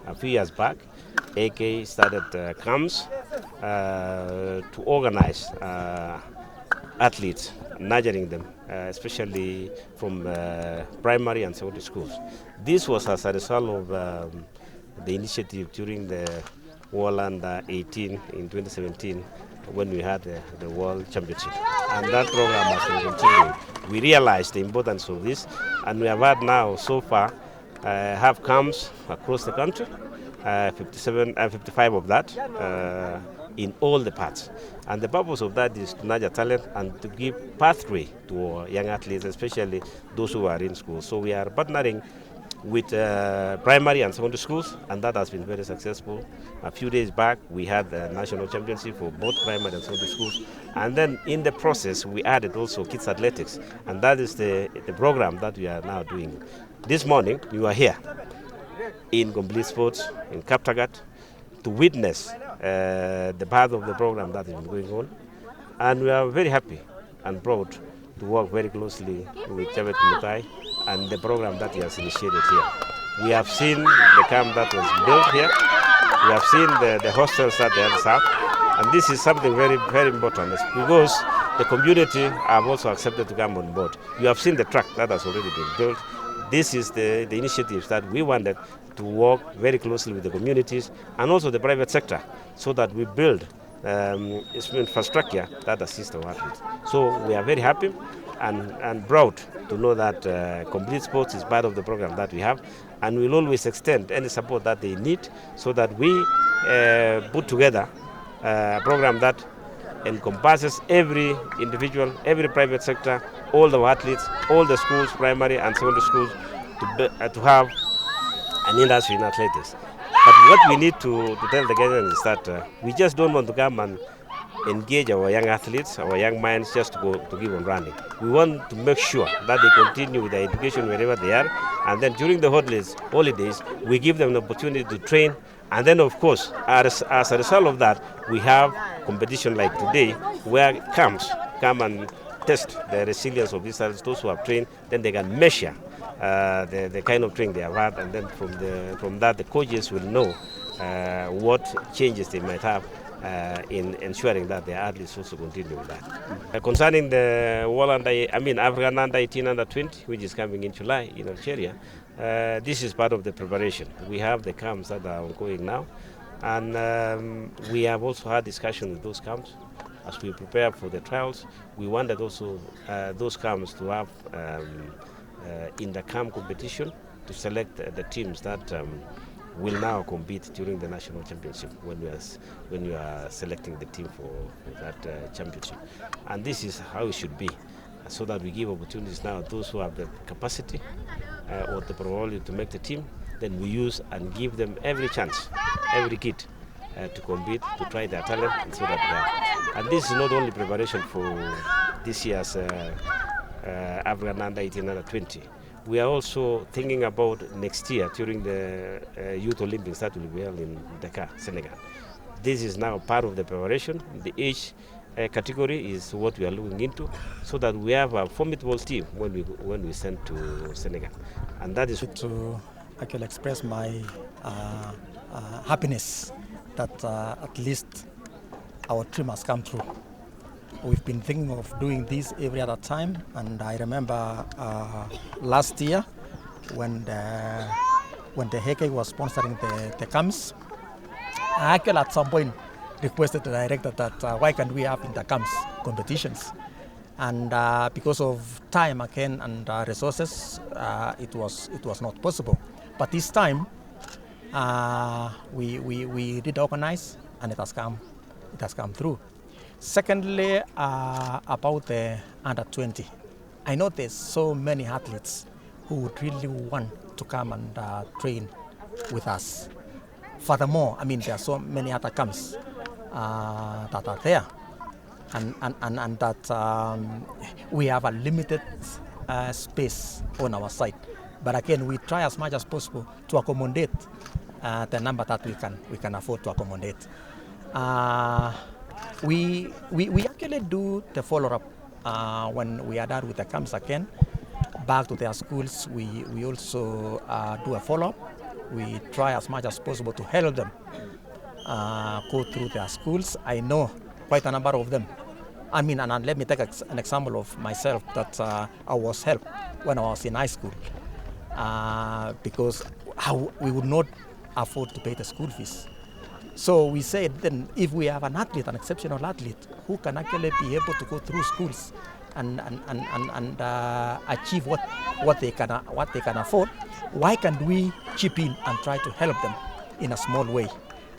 a few years back, AK started camps to organize athletes, nurturing them, especially from primary and secondary schools. This was as a result of the initiative during the World Under 18 in 2017 when we had the World Championship. And that program has been continuing. We realized the importance of this, and we have had now so far have camps across the country, 55 of that in all the parts. And the purpose of that is to nurture talent and to give pathway to our young athletes, especially those who are in school. So we are partnering with primary and secondary schools, and that has been very successful. A few days back, we had the national championship for both primary and secondary schools, and then in the process, we added also kids athletics, and that is the program that we are now doing. This morning, you are here in Complete Sports in Kaptagat to witness the part of the program that has been going on, and we are very happy and proud to work very closely with Chabet Mutai and the program that he has initiated here. We have seen the camp that was built here. We have seen the hostels that they have set up. And this is something very, very important because the community have also accepted to come on board. You have seen the track that has already been built. This is the initiatives that we wanted to work very closely with the communities and also the private sector so that we build infrastructure that assists our athletes. So we are very happy and proud to know that Complete Sports is part of the program that we have, and we'll always extend any support that they need so that we put together a program that encompasses every individual, every private sector, all the athletes, all the schools, primary and secondary schools, to have an industry in athletics. But what we need to tell the Kenyans is that we just don't want to come and engage our young athletes, our young minds, just to give on running. We want to make sure that they continue with their education wherever they are, and then during the holidays, we give them the opportunity to train, and then of course, as a result of that, we have competition like today, where camps come and test the resilience of these athletes, those who have trained, then they can measure the kind of training they have had, and then from that, the coaches will know what changes they might have in ensuring that the athletes also continue with that. Concerning the African under 18, under 20, which is coming in July in Algeria, this is part of the preparation. We have the camps that are ongoing now, and we have also had discussion with those camps as we prepare for the trials. We wanted also those camps to have in the camp competition to select the teams that will now compete during the national championship when we are selecting the team for that championship. And this is how it should be, so that we give opportunities now those who have the capacity or the probability to make the team. Then we use and give them every chance, every kid to compete, to try their talent, and so that we have. And this is not only preparation for this year's African under 18, under 20. We are also thinking about next year during the Youth Olympics that will be held in Dakar, Senegal. This is now part of the preparation. The age category is what we are looking into, so that we have a formidable team when we send to Senegal. And that is to actually express my happiness that at least our dream has come true. We've been thinking of doing this every other time, and I remember last year when the HK was sponsoring the camps, I actually at some point requested the director that why can't we have inter-camps competitions, and because of time again and resources, it was not possible. But this time we did organize, and it has come through. Secondly, about the under 20, I know there's so many athletes who would really want to come and train with us. Furthermore, there are so many other camps that are there, and that we have a limited space on our site. But again, we try as much as possible to accommodate the number that we can afford to accommodate. We actually do the follow-up when we are done with the camps again, back to their schools. We also do a follow-up We try as much as possible to help them go through their schools. I know quite a number of them. I mean, and let me take an example of myself that I was helped when I was in high school because we would not afford to pay the school fees. So we said then if we have an athlete, an exceptional athlete, who can actually be able to go through schools and achieve what they can afford, why can't we chip in and try to help them in a small way?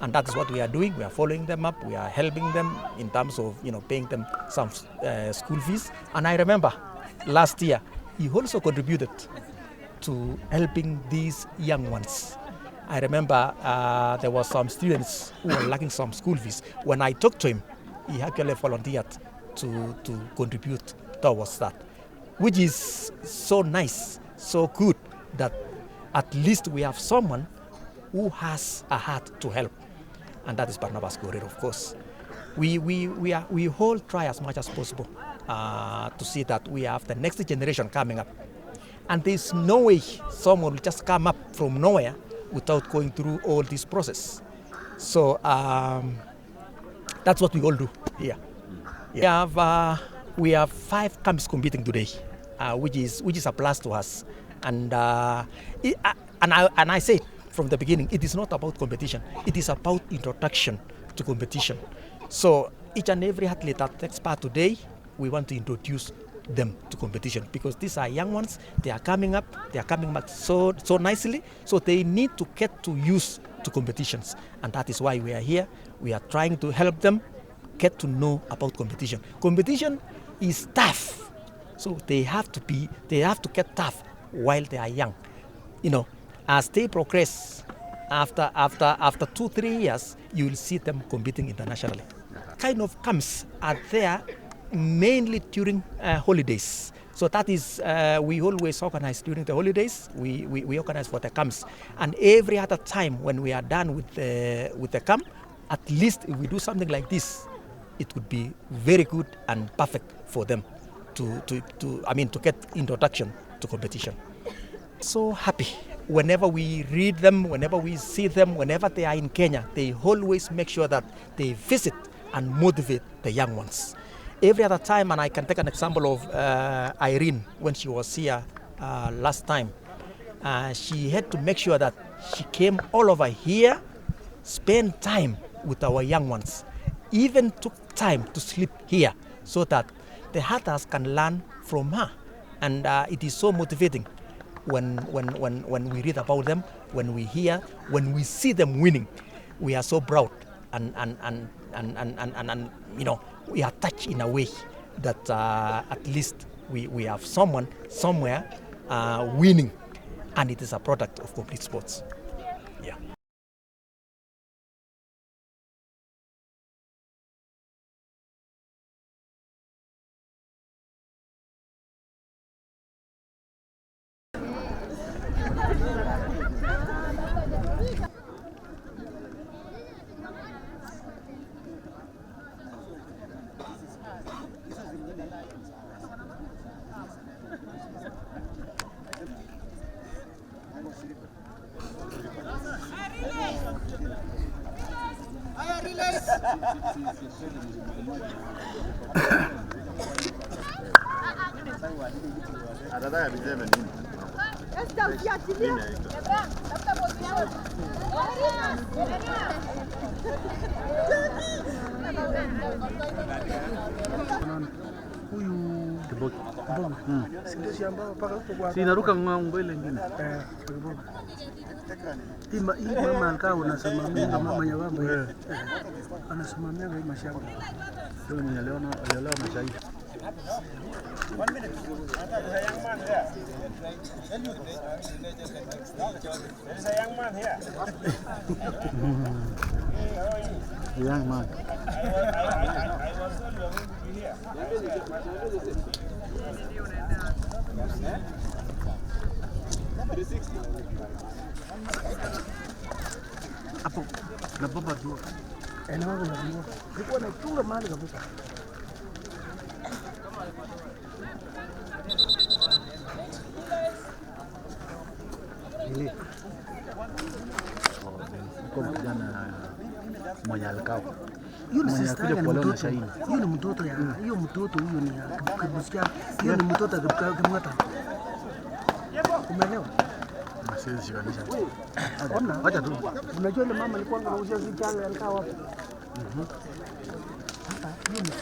And that is what we are doing. We are following them up. We are helping them in terms of paying them some school fees. And I remember last year he also contributed to helping these young ones. I remember there were some students who were lacking some school fees. When I talked to him, he actually volunteered to contribute towards that, which is so nice, so good that at least we have someone who has a heart to help, and that is Barnaba Korir, of course. We all try as much as possible to see that we have the next generation coming up, and there's no way someone will just come up from nowhere without going through all this process. So that's what we all do here. Yeah. We have 5 camps competing today, which is a plus to us. And I say from the beginning, it is not about competition. It is about introduction to competition. So each and every athlete that takes part today, we want to introduce them to competition because these are young ones. They are coming up. They are coming back so nicely. So they need to get to use to competitions, and that is why we are here. We are trying to help them get to know about competition. Competition is tough, so they have to get tough while they are young. As they progress, after 2-3 years, you will see them competing internationally. Kind of camps are there mainly during holidays. So that is, we always organize during the holidays. We organize for the camps, and every other time when we are done with the camp, at least if we do something like this, it would be very good and perfect for them to get introduction to competition. So happy whenever we read them, whenever we see them, whenever they are in Kenya, they always make sure that they visit and motivate the young ones. Every other time, and I can take an example of Irene when she was here last time. She had to make sure that she came all over here, spend time with our young ones, even took time to sleep here so that the others can learn from her. And it is so motivating when we read about them, when we hear, when we see them winning. We are so proud and we are touched in a way that at least we have someone somewhere winning, and it is a product of complete sports. Yeah. Sinaruka ng'ambo ile nyingine. Hii mama alikuwa unasimamia mama Nyawamba anasimamia hii mashamba. Ndio mwenye aliona mashahidi. 1 minute. There's a young man here. There is a young man here. Hey, how are you? The young man. I was told you were going to be here. Hapo na baba tu. Eneo la ndio. Nilikuwa nachunga mahali kabisa. Ili Kwa kijana mwenye alikao. Hiyo ni sister yake, ni mtoto. Hiyo ni mtoto ya hiyo mtoto huyo ni kibusikia. Hiyo ni mtoto kimwata. Umeelewa? Masizi shikanisha. Ona. Acha tu. Unajua ile mama alikuwa anauzia vijana alikaa wapi? Hapa hiyo ni